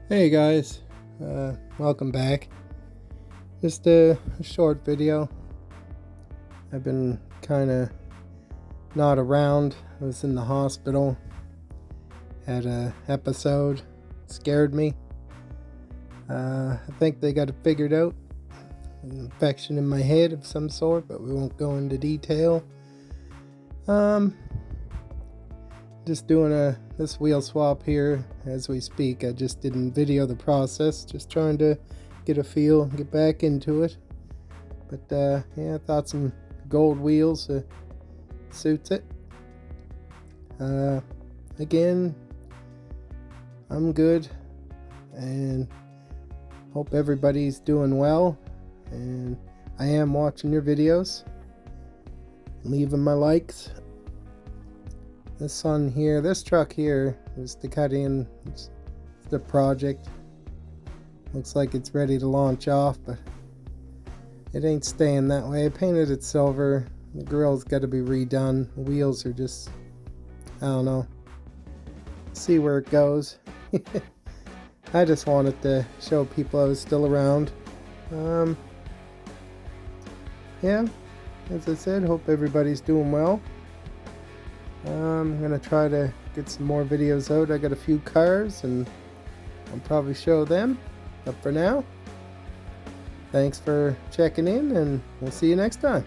Hey guys, welcome back. Just a short video. I've been kind of not around. I was in the hospital. Had a episode. Scared me. I think they got it figured out. An infection in my head of some sort, but we won't go into detail. Just doing this wheel swap here as we speak. I just didn't video the process, just trying to get a feel, get back into it. But yeah, I thought some gold wheels suits it. Again, I'm good and hope everybody's doing well, and I am watching your videos, leaving my likes. This truck here is to cut in. It's the project. Looks like it's ready to launch off, but it ain't staying that way. I painted it silver. The grill's got to be redone. The wheels are just, I don't know. See where it goes. I just wanted to show people I was still around. Yeah, as I said, hope everybody's doing well. I'm gonna try to get some more videos out. I got a few cars and I'll probably show them. But for now, thanks for checking in, and we'll see you next time.